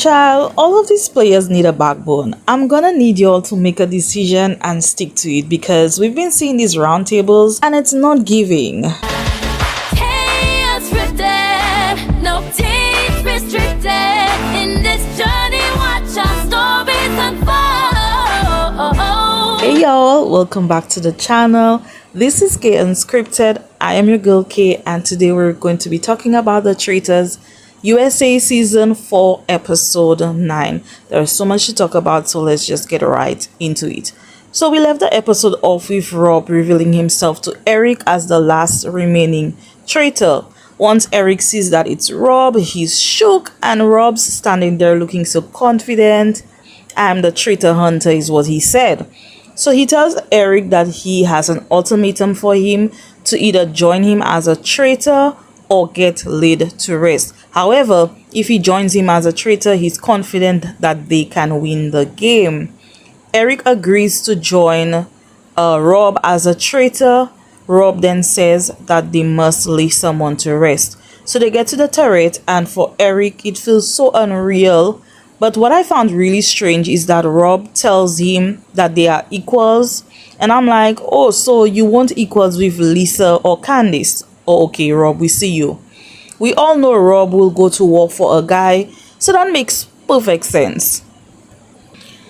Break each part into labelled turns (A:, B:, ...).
A: Child, all of these players need a backbone. I'm gonna need y'all to make a decision and stick to it because we've been seeing these roundtables and it's not giving.
B: Kay Unscripted, no teeth restricted. In this journey, watch our stories unfold.
A: Hey y'all, welcome back to the channel. This is Kay Unscripted. I am your girl Kay, and today we're going to be talking about the Traitors USA Season 4 Episode 9. There is so much to talk about, so let's just get right into it. So we left the episode off with Rob revealing himself to Eric as the last remaining traitor. Once Eric sees that it's Rob, he's shook, and Rob's standing there looking so confident. "I'm the traitor hunter," is what he said. So he tells Eric that he has an ultimatum for him to either join him as a traitor or get laid to rest. However, if he joins him as a traitor, he's confident that they can win the game. Eric agrees to join Rob as a traitor. Rob then says that they must lay someone to rest. So they get to the turret, and for Eric, it feels so unreal. But what I found really strange is that Rob tells him that they are equals. And I'm like, oh, so you want equals with Lisa or Candice? Oh, okay, Rob, we see you. We all know Rob will go to war for a guy, so that makes perfect sense.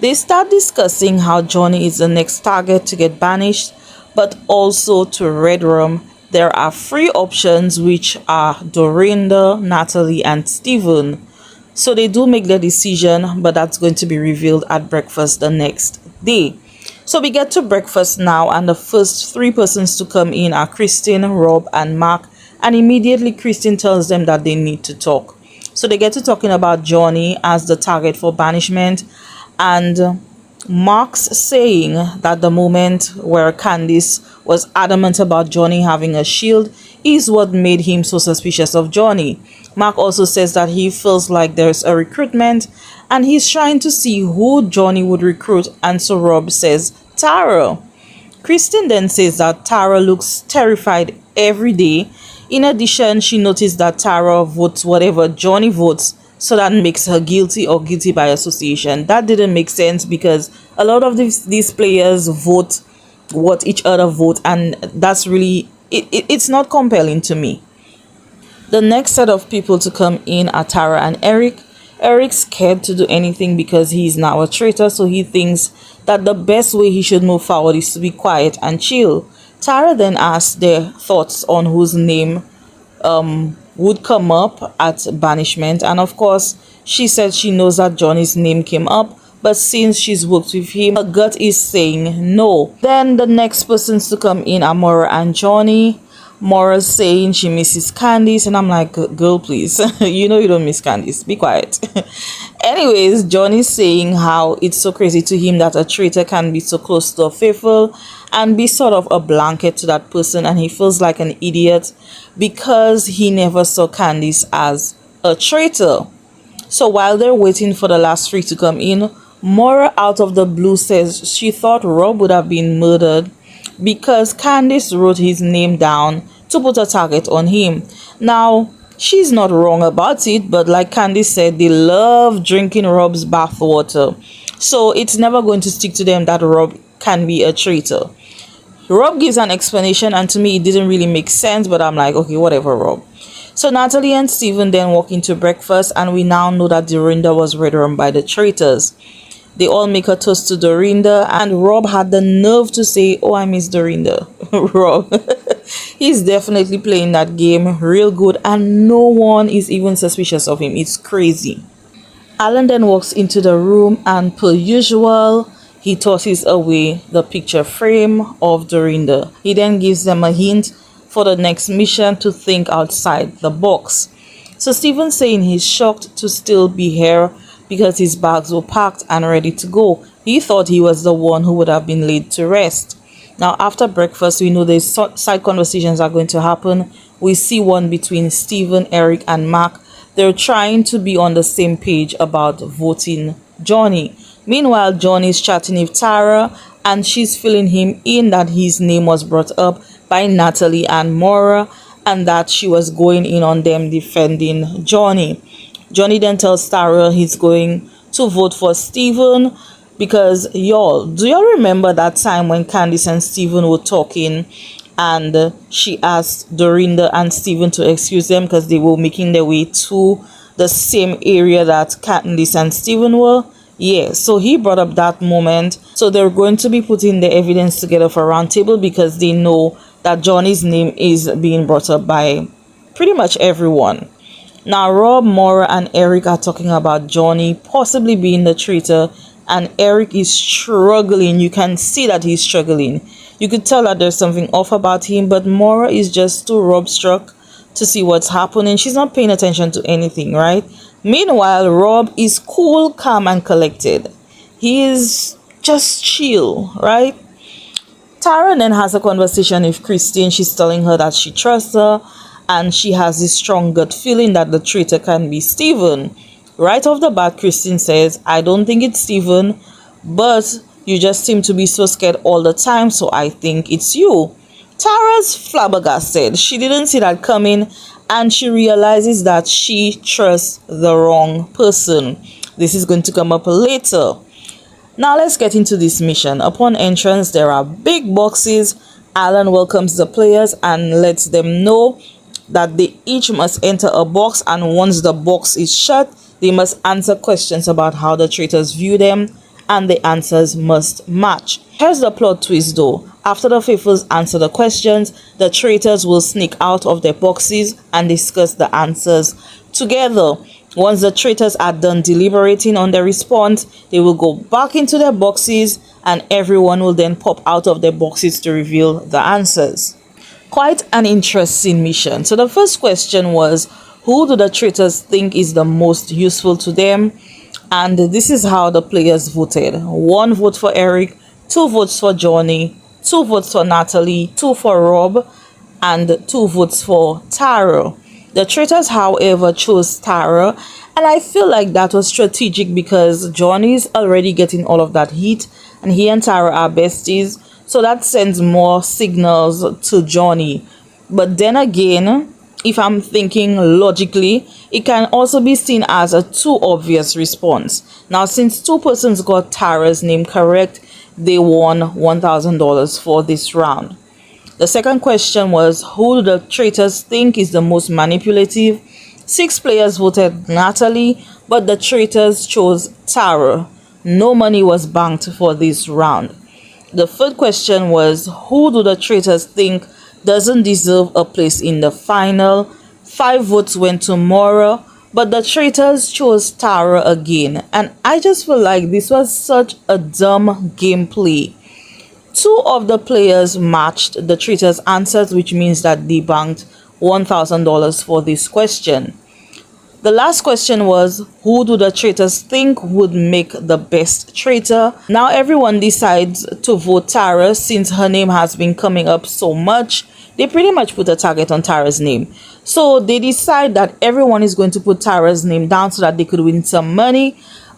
A: They start discussing how Johnny is the next target to get banished, but also to Red Room. There are three options, which are Dorinda, Natalie, and Steven. So they do make their decision, but that's going to be revealed at breakfast the next day. So we get to breakfast now, and the first three persons to come in are Christine, Rob, and Mark. And immediately Christine tells them that they need to talk. So they get to talking about Johnny as the target for banishment, and Mark's saying that the moment where Candice was adamant about Johnny having a shield is what made him so suspicious of Johnny. Mark also says that he feels like there's a recruitment and he's trying to see who Johnny would recruit, and so Rob says Tara. Christine then says that Tara looks terrified every day. In addition, she noticed that Tara votes whatever Johnny votes, so that makes her guilty or guilty by association. That didn't make sense because a lot of these players vote what each other vote, and that's really it's not compelling to me. The next set of people to come in are Tara and Eric. Eric's scared to do anything because he's now a traitor, so he thinks that the best way he should move forward is to be quiet and chill. Tara then asks their thoughts on whose name would come up at banishment, and of course she said she knows that Johnny's name came up, but since she's worked with him, her gut is saying no. Then the next persons to come in are Maura and Johnny. Maura's saying she misses Candice, and I'm like, girl, please, you know you don't miss Candice, be quiet. Anyways, Johnny's saying how it's so crazy to him that a traitor can be so close to a faithful and be sort of a blanket to that person, and he feels like an idiot because he never saw Candice as a traitor. So while they're waiting for the last three to come in, Maura out of the blue says she thought Rob would have been murdered because Candice wrote his name down to put a target on him. Now, she's not wrong about it, but like Candice said, they love drinking Rob's bathwater. So it's never going to stick to them that Rob can be a traitor. Rob gives an explanation, and to me it didn't really make sense, but I'm like, okay, whatever, Rob. So Natalie and Steven then walk into breakfast, and we now know that Dorinda was read on by the traitors. They all make a toast to Dorinda, and Rob had the nerve to say, oh, I miss Dorinda. Rob, he's definitely playing that game real good, and no one is even suspicious of him. It's crazy. Alan then walks into the room, and per usual, he tosses away the picture frame of Dorinda. He then gives them a hint for the next mission to think outside the box. So Steven's saying he's shocked to still be here because his bags were packed and ready to go. He thought he was the one who would have been laid to rest. Now after breakfast, we know these side conversations are going to happen. We see one between Steven, Eric, and Mark. They're trying to be on the same page about voting Johnny. Meanwhile, Johnny's chatting with Tara, and she's filling him in that his name was brought up by Natalie and Maura, and that she was going in on them defending Johnny. Johnny then tells Tara he's going to vote for Steven because, y'all, do y'all remember that time when Candice and Steven were talking and she asked Dorinda and Steven to excuse them because they were making their way to the same area that Candice and Steven were? Yeah, so he brought up that moment. So they're going to be putting the evidence together for a round table because they know that Johnny's name is being brought up by pretty much everyone. Now, Rob, Maura, and Eric are talking about Johnny possibly being the traitor, and Eric is struggling. You can see that he's struggling. You could tell that there's something off about him, but Maura is just too Rob-struck to see what's happening. She's not paying attention to anything, right? Meanwhile, Rob is cool, calm, and collected. He is just chill, right? Tara then has a conversation with Christine. She's telling her that she trusts her and she has this strong gut feeling that the traitor can be Steven. Right off the bat, Christine says, I don't think it's Steven, but you just seem to be so scared all the time, so I think it's you. Tara's flabbergasted. She didn't see that coming, and she realizes that she trusts the wrong person. This is going to come up later. Now let's get into this mission. Upon entrance, there are big boxes. Alan welcomes the players and lets them know that they each must enter a box, and once the box is shut, they must answer questions about how the traitors view them, and the answers must match. Here's the plot twist though. After the faithfuls answer the questions, the traitors will sneak out of their boxes and discuss the answers together. Once the traitors are done deliberating on their response, they will go back into their boxes and everyone will then pop out of their boxes to reveal the answers. Quite an interesting mission. So the first question was, who do the traitors think is the most useful to them? And this is how the players voted. 1 vote for Eric, 2 votes for Johnny, 2 votes for Natalie, 2 for Rob, and 2 votes for Tara. The traitors, however, chose Tara, and I feel like that was strategic because Johnny is already getting all of that heat, and he and Tara are besties, so that sends more signals to Johnny. But then again, if I'm thinking logically, it can also be seen as a too obvious response. Now, since 2 persons got Tara's name correct, they won $1,000 for this round. The second question was, who do the traitors think is the most manipulative? 6 players voted Natalie, but the traitors chose Tara. No money was banked for this round. The third question was, who do the traitors think doesn't deserve a place in the final? 5 votes went to Maura, but the traitors chose Tara again. And I just feel like this was such a dumb gameplay. 2 of the players matched the traitors' answers, which means that they banked $1,000 for this question. The last question was, who do the traitors think would make the best traitor? Now everyone decides to vote Tara since her name has been coming up so much. They pretty much put a target on Tara's name. So they decide that everyone is going to put Tara's name down so that they could win some money.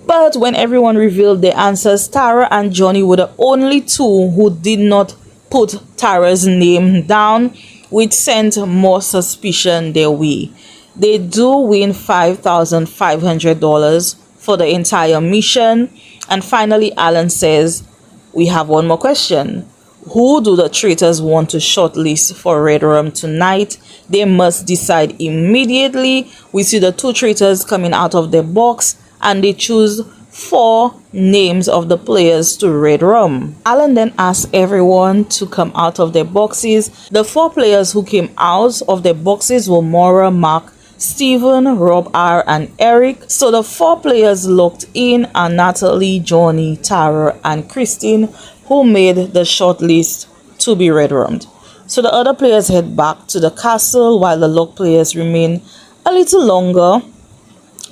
A: But when everyone revealed their answers, Tara and Johnny were the only 2 who did not put Tara's name down, which sent more suspicion their way. They do win $5,500 for the entire mission. And finally, Alan says, we have one more question. Who do the traitors want to shortlist for Red Room tonight? They must decide immediately. We see the 2 traitors coming out of their box and they choose 4 names of the players to Red Room. Alan then asked everyone to come out of their boxes. The 4 players who came out of their boxes were Maura, Mark, Steven, Rob R, and Eric. So the 4 players locked in are Natalie, Johnny, Tara, and Christine, who made the short list to be Red Roomed. So the other players head back to the castle while the locked players remain a little longer.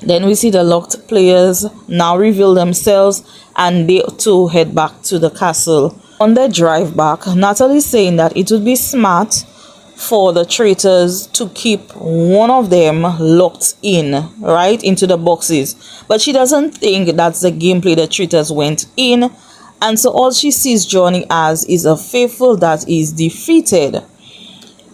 A: Then we see the locked players now reveal themselves and they too head back to the castle. On their drive back, Natalie is saying that it would be smart for the traitors to keep one of them locked in, right, into the boxes. But she doesn't think that's the gameplay the traitors went in. And so all she sees Johnny as is a faithful that is defeated.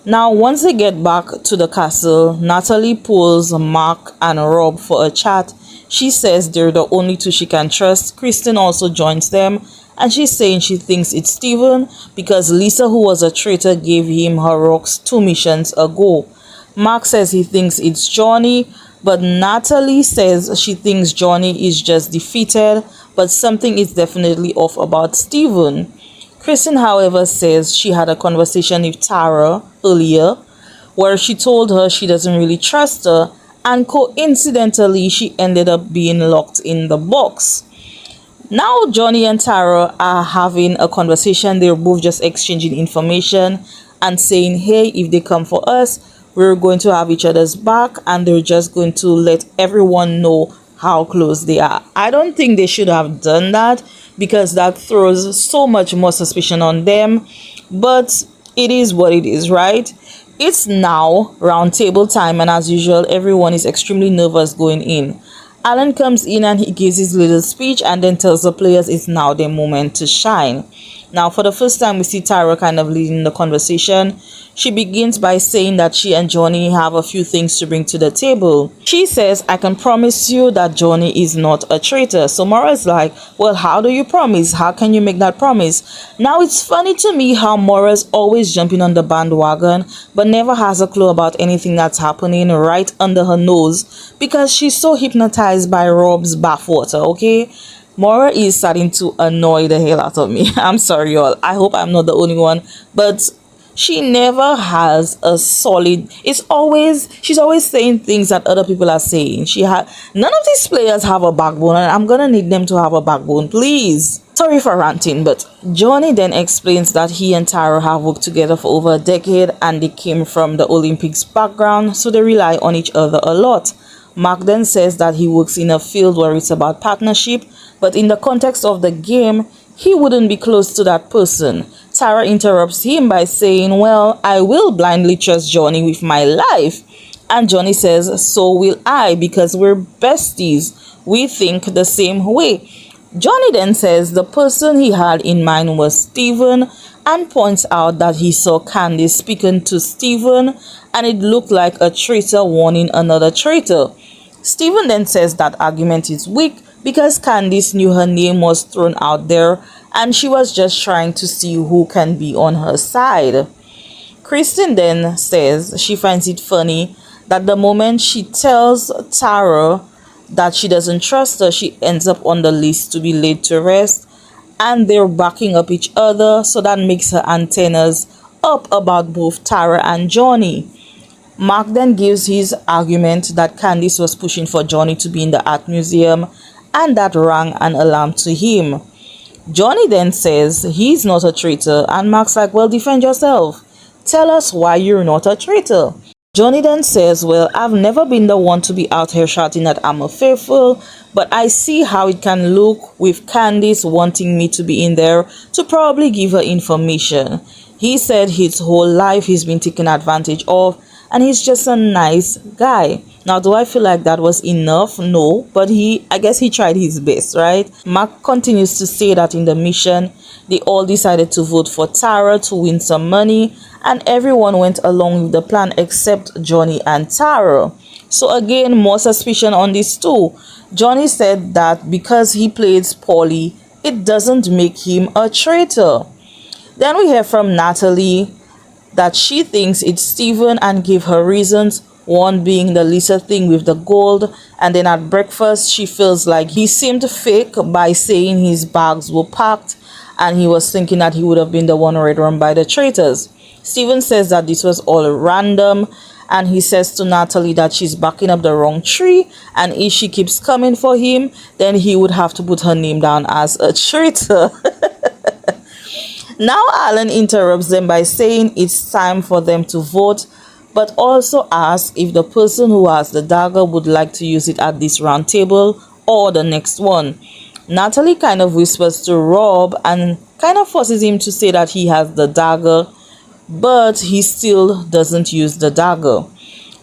A: Now, once they get back to the castle, Natalie pulls Mark and Rob for a chat. She says they're the only two she can trust. Kristen also joins them, and she's saying she thinks it's Steven because Lisa, who was a traitor, gave him her rocks 2 missions ago. Mark says he thinks it's Johnny, but Natalie says she thinks Johnny is just defeated, but something is definitely off about Steven. Kristen, however, says she had a conversation with Tara earlier where she told her she doesn't really trust her, and coincidentally she ended up being locked in the box. Now Johnny and Tara are having a conversation. They're both just exchanging information and saying, hey, if they come for us, we're going to have each other's back, and they're just going to let everyone know how close they are. I don't think they should have done that because that throws so much more suspicion on them, but it is what it is, right? It's now round table time, and as usual, everyone is extremely nervous going in. Alan comes in and he gives his little speech and then tells the players it's now their moment to shine. Now, for the first time, we see Tyra kind of leading the conversation. She begins by saying that she and Johnny have a few things to bring to the table. She says, I can promise you that Johnny is not a traitor. So Maura's like, well, how do you promise? How can you make that promise? Now, it's funny to me how Maura's always jumping on the bandwagon, but never has a clue about anything that's happening right under her nose because she's so hypnotized by Rob's bathwater, okay? Maura is starting to annoy the hell out of me. I'm sorry, y'all. I hope I'm not the only one, but she never has a solid. She's always saying things that other people are saying. None of these players have a backbone, and I'm gonna need them to have a backbone, please. Sorry for ranting, but Johnny then explains that he and Tara have worked together for over a decade and they came from the Olympics background, so they rely on each other a lot. Mark then says that he works in a field where it's about partnership, but in the context of the game, he wouldn't be close to that person. Tara interrupts him by saying, well, I will blindly trust Johnny with my life. And Johnny says, so will I, because we're besties. We think the same way. Johnny then says the person he had in mind was Steven and points out that he saw Candice speaking to Steven and it looked like a traitor warning another traitor. Steven then says that argument is weak because Candice knew her name was thrown out there and she was just trying to see who can be on her side. Kristen then says she finds it funny that the moment she tells Tara that she doesn't trust her, she ends up on the list to be laid to rest, and they're backing up each other, so that makes her antennas up about both Tara and Johnny. Mark then gives his argument that Candice was pushing for Johnny to be in the art museum, and that rang an alarm to him. Johnny then says he's not a traitor, and Mark's like, well, defend yourself. Tell us why you're not a traitor. Johnny then says, well, I've never been the one to be out here shouting that I'm a faithful, but I see how it can look with Candice wanting me to be in there to probably give her information. He said his whole life he's been taken advantage of, and he's just a nice guy. Now, do I feel like that was enough? No, but I guess he tried his best, right? Mark continues to say that in the mission, they all decided to vote for Tara to win some money, and everyone went along with the plan except Johnny and Tara. So again, more suspicion on these two. Johnny said that because he plays poorly, it doesn't make him a traitor. Then we hear from Natalie that she thinks it's Steven and give her reasons, one being the Lisa thing with the gold, and then at breakfast she feels like he seemed fake by saying his bags were packed and he was thinking that he would have been the one red run by the traitors. Steven says that this was all random, and he says to Natalie that she's backing up the wrong tree, and if she keeps coming for him, then he would have to put her name down as a traitor. Now Alan interrupts them by saying it's time for them to vote, but also asks if the person who has the dagger would like to use it at this round table or the next one. Natalie kind of whispers to Rob and kind of forces him to say that he has the dagger, but he still doesn't use the dagger.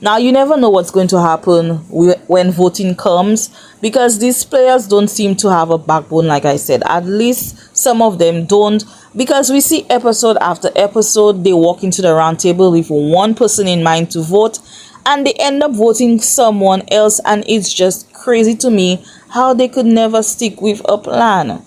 A: Now, you never know what's going to happen when voting comes, because these players don't seem to have a backbone, like I said. At least some of them don't, because we see episode after episode, they walk into the round table with one person in mind to vote, and they end up voting someone else, and it's just crazy to me how they could never stick with a plan.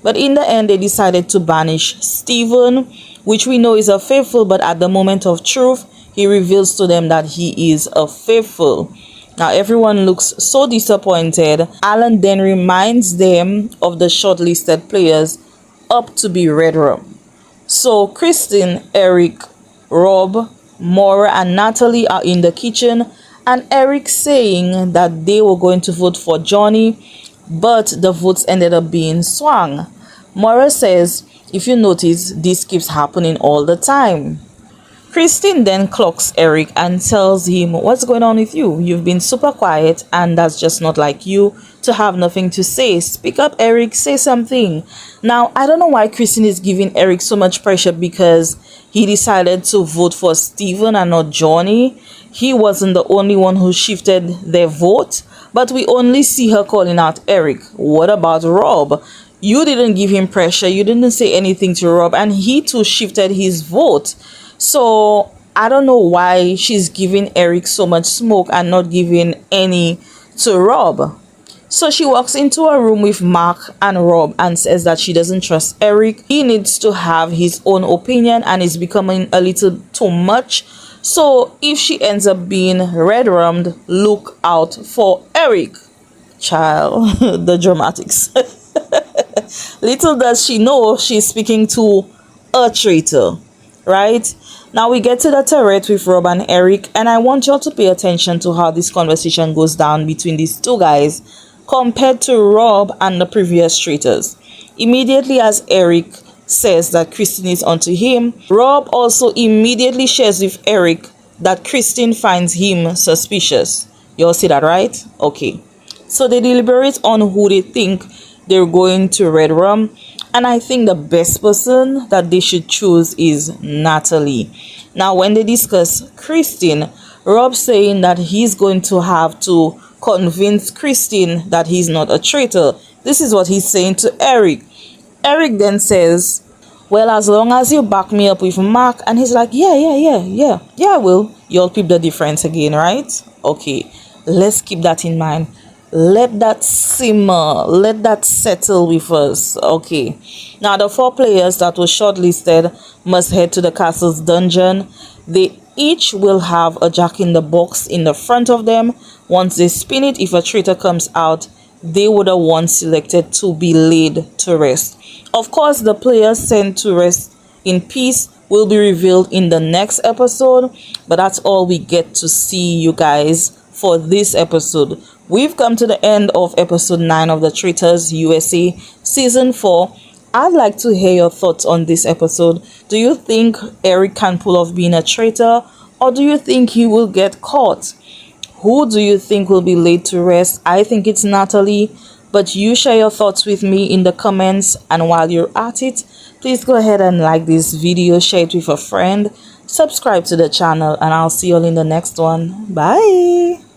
A: But in the end, they decided to banish Stephen, which we know is a faithful, but at the moment of truth, he reveals to them that he is a faithful. Now, everyone looks so disappointed. Alan then reminds them of the shortlisted players up to be Red Rum. So, Kristen, Eric, Rob, Maura, and Natalie are in the kitchen, and Eric saying that they were going to vote for Johnny, but the votes ended up being swung. Maura says, if you notice, this keeps happening all the time. Christine then clocks Eric and tells him, what's going on with you? You've been super quiet, and that's just not like you to have nothing to say. Speak up, Eric, say something. Now, I don't know why Christine is giving Eric so much pressure, because he decided to vote for Stephen and not Johnny. He wasn't the only one who shifted their vote, but we only see her calling out Eric. What about Rob? You didn't give him pressure. You didn't say anything to Rob, and he too shifted his vote. So I don't know why she's giving Eric so much smoke and not giving any to Rob. So she walks into a room with Mark and Rob and says that she doesn't trust Eric. He needs to have his own opinion, and it's becoming a little too much. So if she ends up being red rummed, look out for Eric. Child, the dramatics. Little does she know she's speaking to a traitor. Right? Now we get to the turret with Rob and Eric, and I want y'all to pay attention to how this conversation goes down between these two guys compared to Rob and the previous traitors. Immediately as Eric says that Christine is onto him, Rob also immediately shares with Eric that Christine finds him suspicious. Y'all see that, right? Okay. So they deliberate on who they think they're going to red rum, and I think the best person that they should choose is Natalie. Now, when they discuss Christine, Rob saying that he's going to have to convince Christine that he's not a traitor. This is what he's saying to Eric. Eric then says, well, as long as you back me up with Mark, and he's like, yeah, I will. You'll keep the difference again, right? Okay, let's keep that in mind. Let that simmer, let that settle with us. Okay, now the 4 players that were shortlisted must head to the castle's dungeon. They each will have a jack-in-the-box in the front of them. Once they spin it, if a traitor comes out, they were the ones selected to be laid to rest. Of course, the players sent to rest in peace will be revealed in the next episode, but that's all we get to see, you guys, for this episode. We've come to the end of episode 9 of the Traitors USA season 4. I'd like to hear your thoughts on this episode. Do you think Eric can pull off being a traitor, or do you think he will get caught? Who do you think will be laid to rest? I think it's Natalie, but you share your thoughts with me in the comments. And while you're at it, please go ahead and like this video, share it with a friend, subscribe to the channel, and I'll see you all in the next one. Bye.